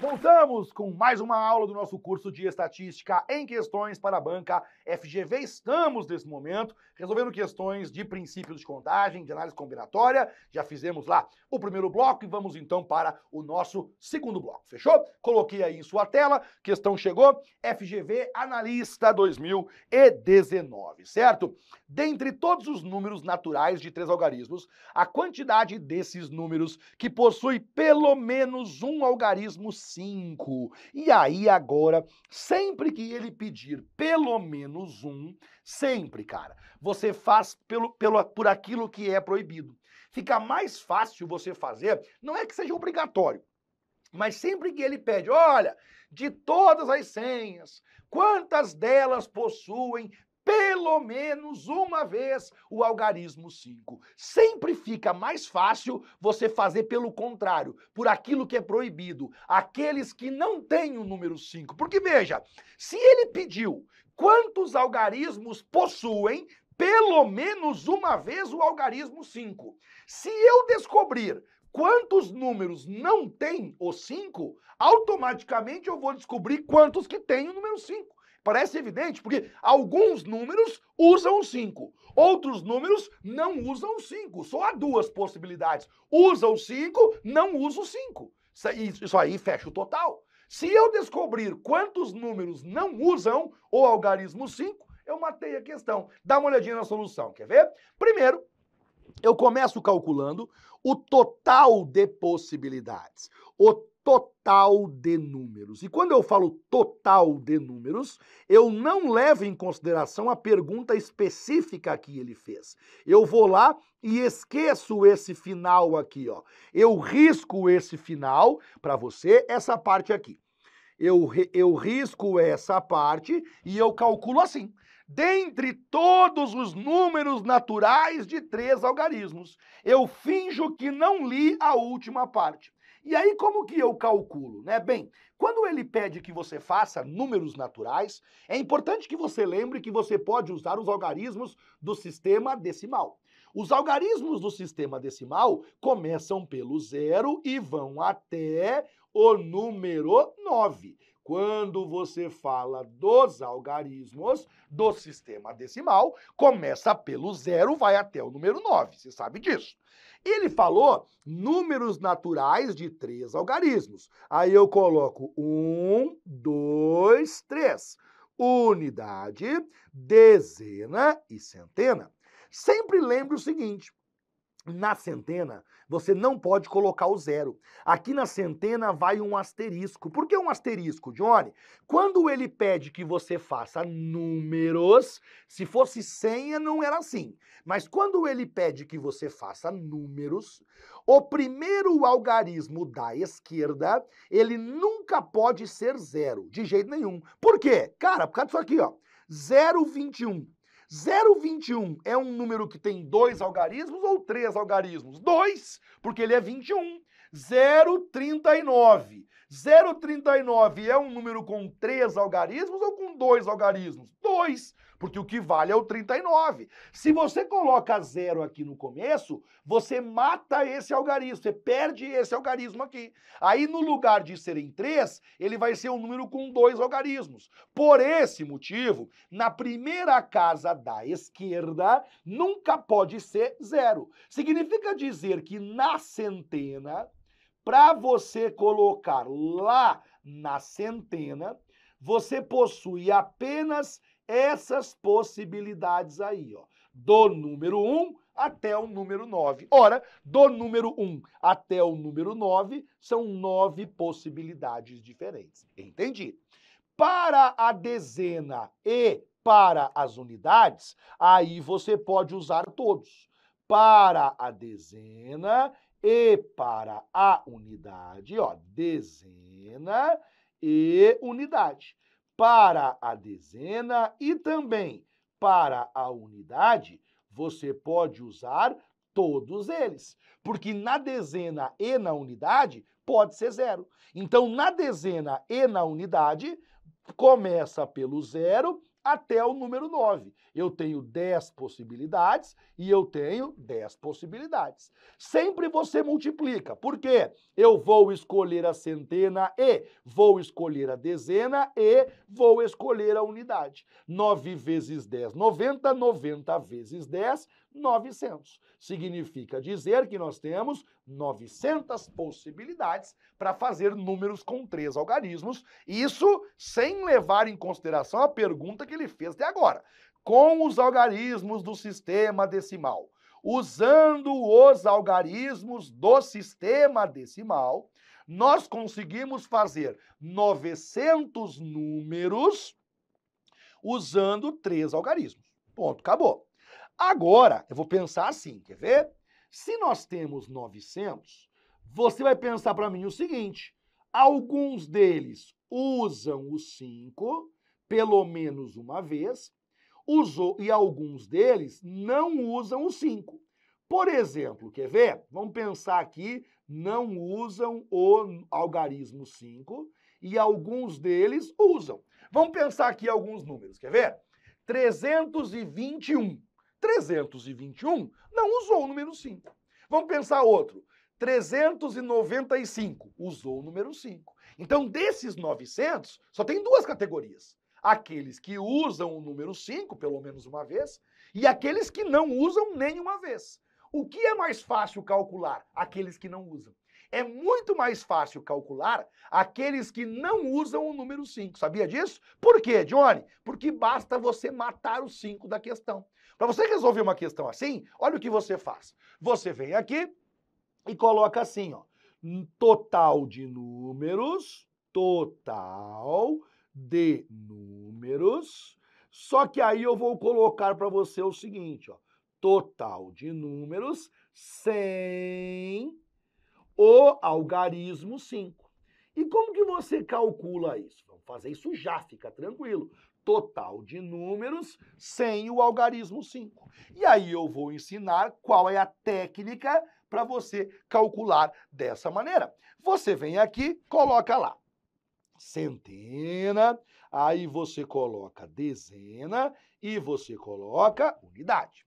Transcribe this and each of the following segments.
Voltamos com mais uma aula do nosso curso de Estatística em Questões para a Banca FGV. Estamos, nesse momento, resolvendo questões de princípios de contagem, de análise combinatória. Já fizemos lá o primeiro bloco e vamos então para o nosso segundo bloco. Fechou? Coloquei aí em sua tela, questão chegou, FGV Analista 2019, certo? Dentre todos os números naturais de 3 algarismos, a quantidade desses números que possui pelo menos um algarismo 5. E aí agora, sempre que ele pedir pelo menos um, sempre, cara, você faz por aquilo que é proibido. Fica mais fácil você fazer, não é que seja obrigatório, mas sempre que ele pede, olha, de todas as senhas, quantas delas possuem pelo menos uma vez o algarismo 5. Sempre fica mais fácil você fazer pelo contrário, por aquilo que é proibido, aqueles que não têm o número 5. Porque veja, se ele pediu quantos algarismos possuem pelo menos uma vez o algarismo 5, se eu descobrir quantos números não têm o 5, automaticamente eu vou descobrir quantos que têm o número 5. Parece evidente, porque alguns números usam o 5, outros números não usam o 5. Só há duas possibilidades. Usa o 5, não usa o 5. Isso aí fecha o total. Se eu descobrir quantos números não usam o algarismo 5, eu matei a questão. Dá uma olhadinha na solução, quer ver? Primeiro, eu começo calculando o total de possibilidades, o total de números. E quando eu falo total de números, eu não levo em consideração a pergunta específica que ele fez. Eu vou lá e esqueço esse final aqui, ó. Eu risco esse final para você, essa parte aqui. Eu risco essa parte e eu calculo assim. Dentre todos os números naturais de 3 algarismos, eu finjo que não li a última parte. E aí como que eu calculo, né? Bem, quando ele pede que você faça números naturais, é importante que você lembre que você pode usar os algarismos do sistema decimal. Os algarismos do sistema decimal começam pelo 0 e vão até o número 9. Quando você fala dos algarismos do sistema decimal, começa pelo 0, vai até o número 9. Você sabe disso. Ele falou números naturais de 3 algarismos. Aí eu coloco 1, 2, 3. Unidade, dezena e centena. Sempre lembre o seguinte, na centena, você não pode colocar o 0. Aqui na centena vai um asterisco. Por que um asterisco, Johnny? Quando ele pede que você faça números, se fosse senha não era assim. Mas quando ele pede que você faça números, o primeiro algarismo da esquerda, ele nunca pode ser 0, de jeito nenhum. Por quê? Cara, por causa disso aqui, ó. 0,21. 0,21 é um número que tem 2 algarismos ou 3 algarismos? 2, porque ele é 21. 0,39. 0,39 é um número com 3 algarismos ou com 2 algarismos? 2, porque o que vale é o 39. Se você coloca 0 aqui no começo, você mata esse algarismo, você perde esse algarismo aqui. Aí no lugar de serem 3, ele vai ser um número com 2 algarismos. Por esse motivo, na primeira casa da esquerda, nunca pode ser 0. Significa dizer que na centena, para você colocar lá na centena, você possui apenas essas possibilidades aí, ó. Do número 1 até o número 9. Ora, do número 1 até o número 9 são 9 possibilidades diferentes. Entendi. Para a dezena e para as unidades, aí você pode usar todos. Para a dezena e para a unidade, ó, dezena e unidade. Para a dezena e também para a unidade, você pode usar todos eles. Porque na dezena e na unidade, pode ser 0. Então, na dezena e na unidade, começa pelo 0 até o número 9. Eu tenho 10 possibilidades e eu tenho 10 possibilidades. Sempre você multiplica. Por quê? Eu vou escolher a centena e vou escolher a dezena e vou escolher a unidade. 9 vezes 10, 90. 90 vezes 10, 900. Significa dizer que nós temos 900 possibilidades para fazer números com 3 algarismos. Isso sem levar em consideração a pergunta que ele fez até agora. Com os algarismos do sistema decimal. Usando os algarismos do sistema decimal, nós conseguimos fazer 900 números usando 3 algarismos. Ponto, acabou. Agora, eu vou pensar assim, quer ver? Se nós temos 900, você vai pensar para mim o seguinte, alguns deles usam o 5, pelo menos uma vez, e alguns deles não usam o 5. Por exemplo, quer ver? Vamos pensar aqui, não usam o algarismo 5 e alguns deles usam. Vamos pensar aqui alguns números, quer ver? 321. 321 não usou o número 5. Vamos pensar outro. 395 usou o número 5. Então, desses 900, só tem duas categorias. Aqueles que usam o número 5, pelo menos uma vez, e aqueles que não usam nenhuma vez. O que é mais fácil calcular? Aqueles que não usam. É muito mais fácil calcular aqueles que não usam o número 5. Sabia disso? Por quê, Johnny? Porque basta você matar o 5 da questão. Para você resolver uma questão assim, olha o que você faz. Você vem aqui e coloca assim, ó. Total de números, só que aí eu vou colocar para você o seguinte, ó. Total de números sem o algarismo 5. E como que você calcula isso? Vamos fazer isso já, fica tranquilo. Total de números sem o algarismo 5. E aí eu vou ensinar qual é a técnica para você calcular dessa maneira. Você vem aqui, coloca lá centena, aí você coloca dezena e você coloca unidade.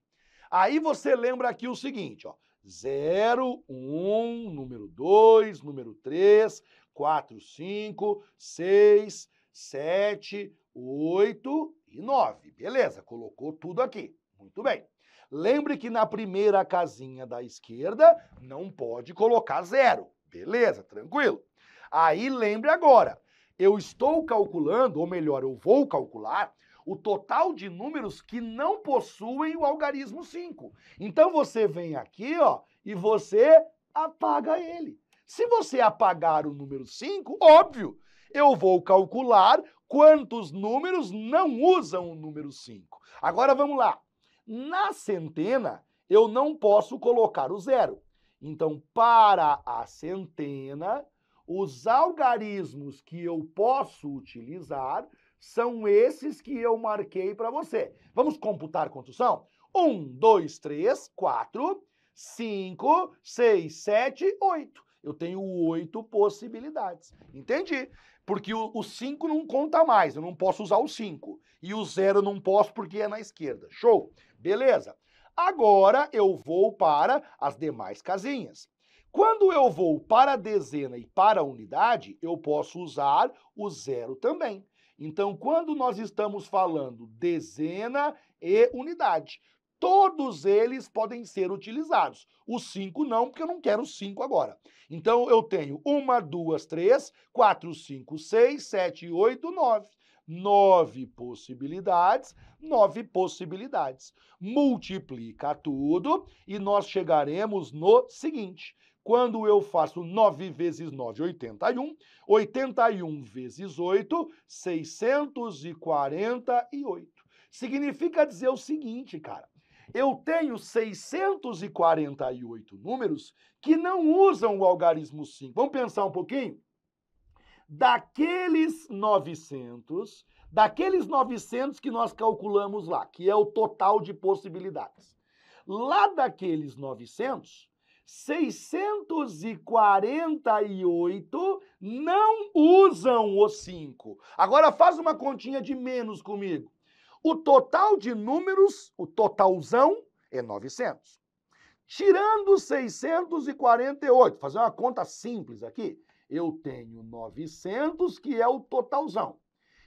Aí você lembra aqui o seguinte, ó. 0, 1, número 2, número 3, 4, 5, 6, 7, 8 e 9. Beleza, colocou tudo aqui. Muito bem. Lembre que na primeira casinha da esquerda não pode colocar 0. Beleza, tranquilo. Aí lembre agora, eu estou calculando, ou melhor, eu vou calcular o total de números que não possuem o algarismo 5. Então você vem aqui, ó, e você apaga ele. Se você apagar o número 5, óbvio, eu vou calcular quantos números não usam o número 5. Agora vamos lá. Na centena, eu não posso colocar o 0. Então, para a centena, os algarismos que eu posso utilizar são esses que eu marquei para você. Vamos computar quantos são? 1, 2, 3, 4, 5, 6, 7, 8. Eu tenho 8 possibilidades. Entendi? Porque o 5 não conta mais, eu não posso usar o 5. E o 0 eu não posso porque é na esquerda. Show? Beleza. Agora eu vou para as demais casinhas. Quando eu vou para a dezena e para a unidade, eu posso usar o 0 também. Então, quando nós estamos falando dezena e unidade, todos eles podem ser utilizados. O 5 não, porque eu não quero 5 agora. Então, eu tenho 1, 2, 3, 4, 5, 6, 7, 8, 9. 9 possibilidades, 9 possibilidades. Multiplica tudo e nós chegaremos no seguinte. Quando eu faço 9 vezes 9, 81. 81 vezes 8, 648. Significa dizer o seguinte, cara. Eu tenho 648 números que não usam o algarismo 5. Vamos pensar um pouquinho? Daqueles 900 que nós calculamos lá, que é o total de possibilidades. Lá daqueles 900... 648 não usam o 5. Agora faz uma continha de menos comigo. O total de números, o totalzão, é 900. Tirando 648, fazer uma conta simples aqui, eu tenho 900, que é o totalzão.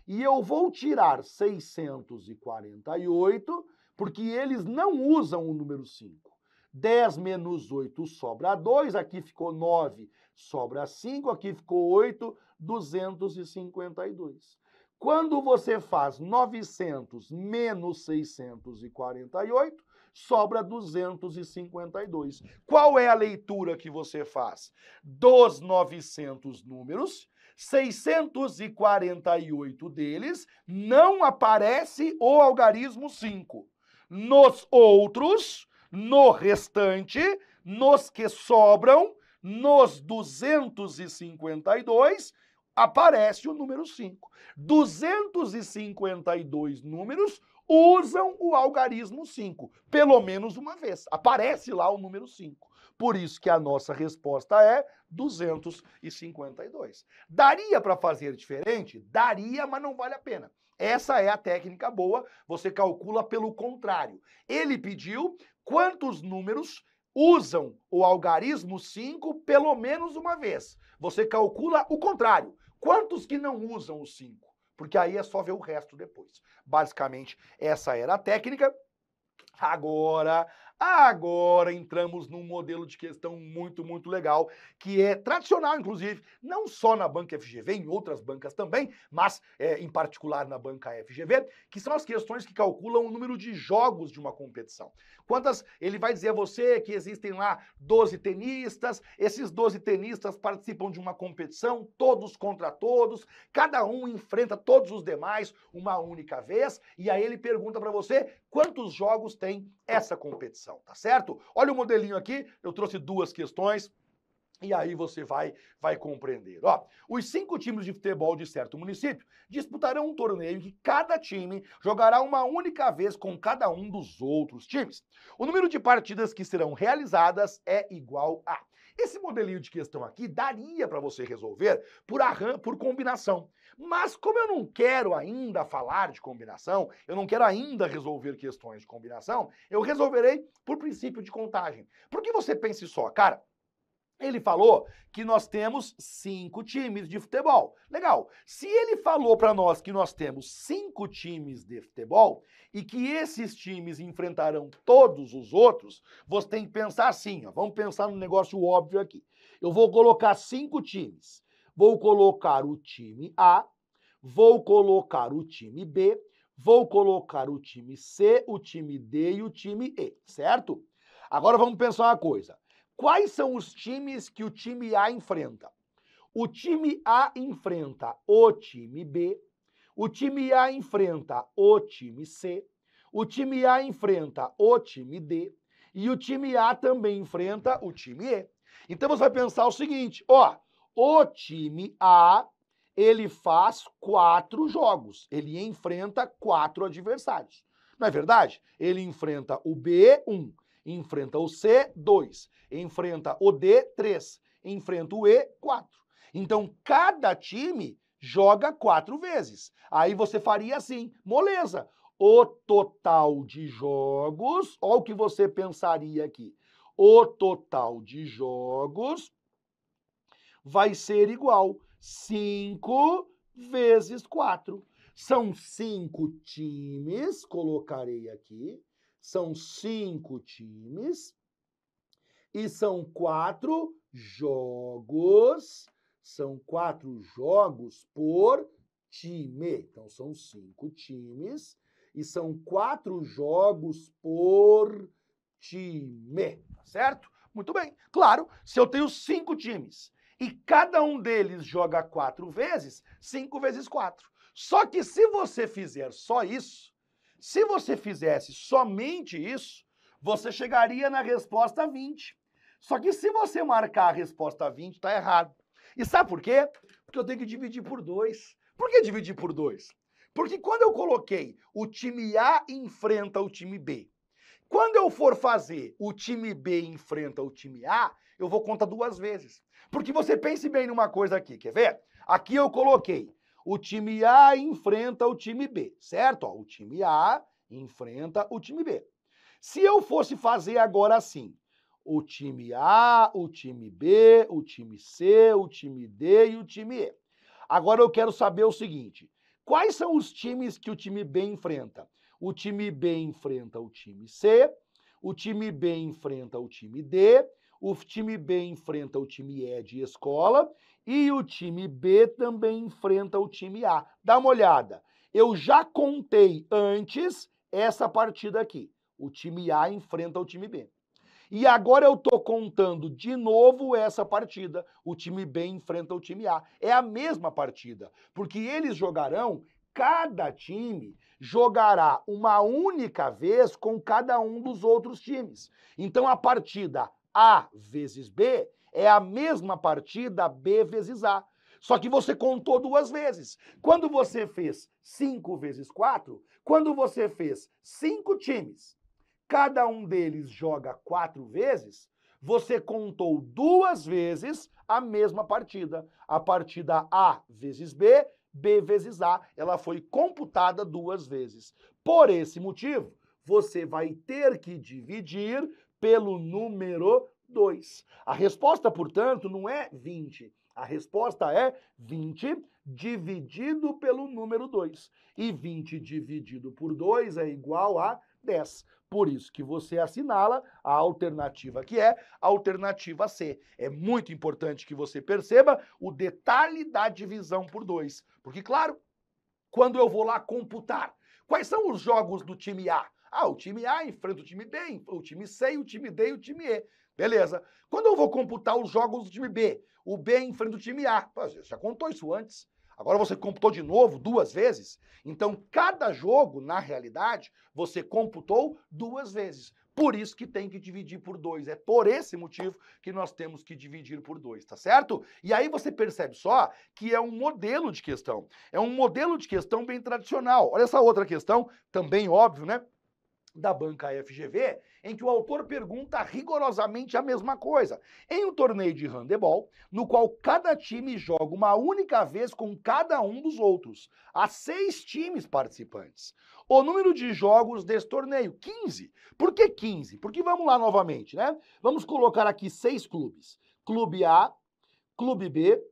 E eu vou tirar 648, porque eles não usam o número 5. 10 menos 8 sobra 2, aqui ficou 9, sobra 5, aqui ficou 8, 252. Quando você faz 900 menos 648, sobra 252. Qual é a leitura que você faz? Dos 900 números, 648 deles não aparece o algarismo 5. Nos outros, no restante, nos que sobram, nos 252, aparece o número 5. 252 números usam o algarismo 5, pelo menos uma vez. Aparece lá o número 5. Por isso que a nossa resposta é 252. Daria para fazer diferente? Daria, mas não vale a pena. Essa é a técnica boa, você calcula pelo contrário. Ele pediu quantos números usam o algarismo 5 pelo menos uma vez. Você calcula o contrário. Quantos que não usam o 5? Porque aí é só ver o resto depois. Basicamente, essa era a técnica. Agora entramos num modelo de questão muito legal, que é tradicional, inclusive, não só na banca FGV, em outras bancas também, mas em particular na banca FGV, que são as questões que calculam o número de jogos de uma competição. Quantas, ele vai dizer a você que existem lá 12 tenistas, esses 12 tenistas participam de uma competição, todos contra todos, cada um enfrenta todos os demais uma única vez, e aí ele pergunta para você quantos jogos tem essa competição, tá certo? Olha o modelinho aqui, eu trouxe duas questões, e aí você vai compreender. Ó, os 5 times de futebol de certo município disputarão um torneio em que cada time jogará uma única vez com cada um dos outros times. O número de partidas que serão realizadas é igual a... Esse modelinho de questão aqui daria para você resolver por combinação. Mas como eu não quero ainda falar de combinação, eu não quero ainda resolver questões de combinação, eu resolverei por princípio de contagem. Porque você pense só, cara, ele falou que nós temos 5 times de futebol. Legal. Se ele falou para nós que nós temos 5 times de futebol e que esses times enfrentarão todos os outros, você tem que pensar assim, ó, vamos pensar num negócio óbvio aqui. Eu vou colocar 5 times. Vou colocar o time A, vou colocar o time B, vou colocar o time C, o time D e o time E, certo? Agora vamos pensar uma coisa. Quais são os times que o time A enfrenta? O time A enfrenta o time B, o time A enfrenta o time C, o time A enfrenta o time D e o time A também enfrenta o time E. Então você vai pensar o seguinte, ó, o time A, ele faz 4 jogos, ele enfrenta 4 adversários. Não é verdade? Ele enfrenta o B, 1. Enfrenta o C, 2. Enfrenta o D, 3. Enfrenta o E, 4. Então, cada time joga 4 vezes. Aí você faria assim, moleza. O total de jogos, olha o que você pensaria aqui. O total de jogos vai ser igual 5 vezes 4. São 5 times, colocarei aqui. São 5 times e são 4 jogos. São 4 jogos por time. Então, são 5 times e são 4 jogos por time. Certo? Muito bem. Claro, se eu tenho 5 times e cada um deles joga 4 vezes, 5 vezes 4. Só que se você fizer só isso, se você fizesse somente isso, você chegaria na resposta 20. Só que se você marcar a resposta 20, está errado. E sabe por quê? Porque eu tenho que dividir por 2. Por que dividir por 2? Porque quando eu coloquei o time A enfrenta o time B, quando eu for fazer o time B enfrenta o time A, eu vou contar 2 vezes. Porque você pense bem numa coisa aqui, quer ver? Aqui eu coloquei o time A enfrenta o time B, certo? Ó, o time A enfrenta o time B. Se eu fosse fazer agora assim, o time A, o time B, o time C, o time D e o time E. Agora eu quero saber o seguinte, quais são os times que o time B enfrenta? O time B enfrenta o time C, o time B enfrenta o time D, o time B enfrenta o time E de escola e o time B também enfrenta o time A. Dá uma olhada, eu já contei antes essa partida aqui. O time A enfrenta o time B. E agora eu tô contando de novo essa partida. O time B enfrenta o time A. É a mesma partida, porque eles jogarão, cada time jogará uma única vez com cada um dos outros times. Então a partida A vezes B é a mesma partida B vezes A. Só que você contou duas vezes. Quando você fez 5 vezes 4, quando você fez 5 times, cada um deles joga 4 vezes, você contou duas vezes a mesma partida. A partida A vezes B, B vezes A, ela foi computada duas vezes. Por esse motivo, você vai ter que dividir pelo número 2. A resposta, portanto, não é 20. A resposta é 20 dividido pelo número 2. E 20 dividido por 2 é igual a 10. Por isso que você assinala a alternativa que é a alternativa C. É muito importante que você perceba o detalhe da divisão por 2. Porque, claro, quando eu vou lá computar, quais são os jogos do time A? Ah, o time A enfrenta o time B, o time C, o time D e o time E. Beleza. Quando eu vou computar os jogos do time B, o B enfrenta o time A. Pô, você já contou isso antes. Agora você computou de novo duas vezes. Então, cada jogo, na realidade, você computou duas vezes. Por isso que tem que dividir por 2. É por esse motivo que nós temos que dividir por 2, tá certo? E aí você percebe só que é um modelo de questão. É um modelo de questão bem tradicional. Olha essa outra questão, também óbvio, né? Da banca FGV, em que o autor pergunta rigorosamente a mesma coisa. Em um torneio de handebol, no qual cada time joga uma única vez com cada um dos outros. Há 6 times participantes. O número de jogos desse torneio, 15. Por que 15? Porque vamos lá novamente, né? Vamos colocar aqui 6 clubes. Clube A, Clube B,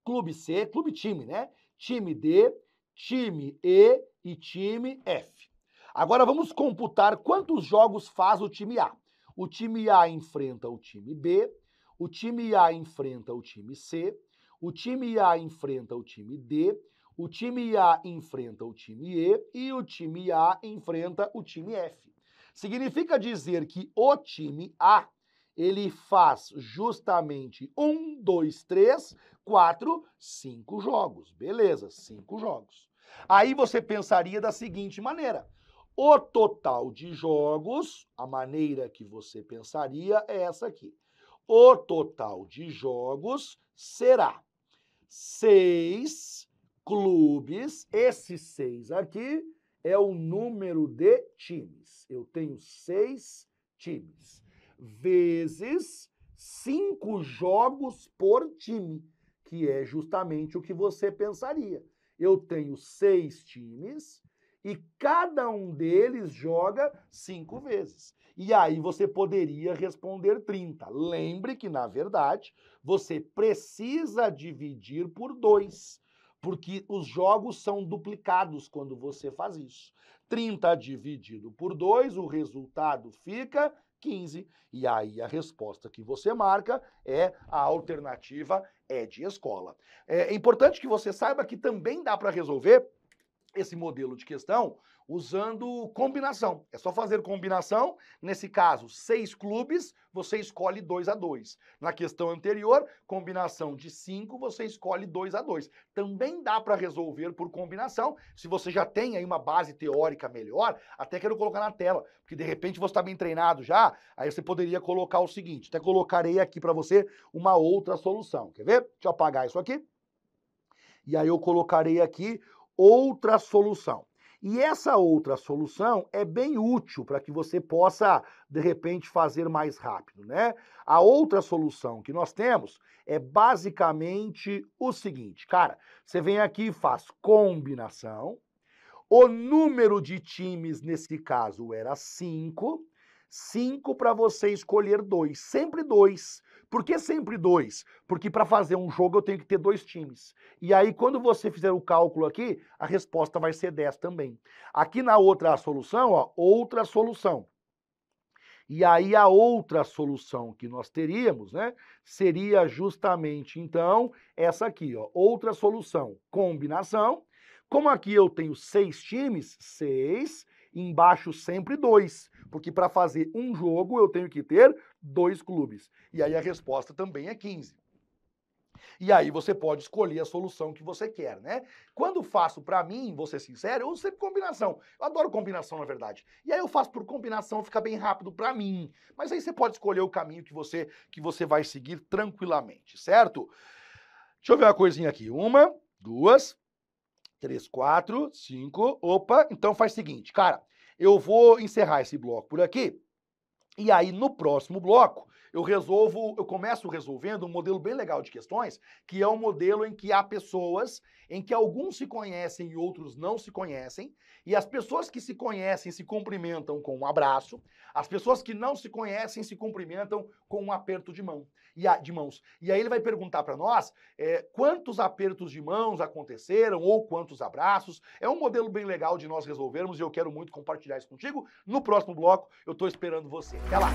Clube C, Clube Time, né? Time D, Time E e Time F. Agora vamos computar quantos jogos faz o time A. O time A enfrenta o time B, o time A enfrenta o time C, o time A enfrenta o time D, o time A enfrenta o time E o time A enfrenta o time F. Significa dizer que o time A, ele faz justamente 1, 2, 3, 4, 5 jogos. Beleza, 5 jogos. Aí você pensaria da seguinte maneira: o total de jogos, a maneira que você pensaria é essa aqui. O total de jogos será 6 clubes, esses 6 aqui é o número de times. Eu tenho 6 times, vezes 5 jogos por time, que é justamente o que você pensaria. Eu tenho 6 times e cada um deles joga 5 vezes. E aí você poderia responder 30. Lembre que, na verdade, você precisa dividir por 2, porque os jogos são duplicados quando você faz isso. 30 dividido por 2, o resultado fica 15. E aí a resposta que você marca é a alternativa E de escola. É importante que você saiba que também dá para resolver esse modelo de questão usando combinação. É só fazer combinação. Nesse caso, 6 clubes, você escolhe 2 a 2. Na questão anterior, combinação de 5, você escolhe 2 a 2. Também dá para resolver por combinação. Se você já tem aí uma base teórica melhor, até quero colocar na tela, porque de repente você está bem treinado já, aí você poderia colocar o seguinte, até colocarei aqui para você uma outra solução. Quer ver? Deixa eu apagar isso aqui. E aí eu colocarei aqui outra solução. E essa outra solução é bem útil para que você possa, de repente, fazer mais rápido, né? A outra solução que nós temos é basicamente o seguinte, cara, você vem aqui e faz combinação, o número de times nesse caso era 5, 5 para você escolher 2, sempre 2. Por que sempre 2? Porque para fazer um jogo eu tenho que ter 2 times. E aí quando você fizer o cálculo aqui, a resposta vai ser 10 também. Aqui na outra solução, ó, outra solução. E aí a outra solução que nós teríamos, né, seria justamente então essa aqui, ó, outra solução, combinação. Como aqui eu tenho 6 times, 6, embaixo sempre 2, porque para fazer um jogo eu tenho que ter 2 clubes. E aí a resposta também é 15. E aí você pode escolher a solução que você quer, né? Quando faço para mim, vou ser sincero, eu uso sempre combinação. Eu adoro combinação, na verdade. E aí eu faço por combinação, fica bem rápido para mim. Mas aí você pode escolher o caminho que você vai seguir tranquilamente, certo? Deixa eu ver uma coisinha aqui. 1, 2, 3, 4, 5. Opa, então faz o seguinte, cara, eu vou encerrar esse bloco por aqui. E aí, no próximo bloco, eu começo resolvendo um modelo bem legal de questões, que é um modelo em que há pessoas, em que alguns se conhecem e outros não se conhecem, e as pessoas que se conhecem se cumprimentam com um abraço, as pessoas que não se conhecem se cumprimentam com um aperto de mãos. E aí ele vai perguntar para nós quantos apertos de mãos aconteceram ou quantos abraços. É um modelo bem legal de nós resolvermos e eu quero muito compartilhar isso contigo. No próximo bloco, eu estou esperando você. Até lá!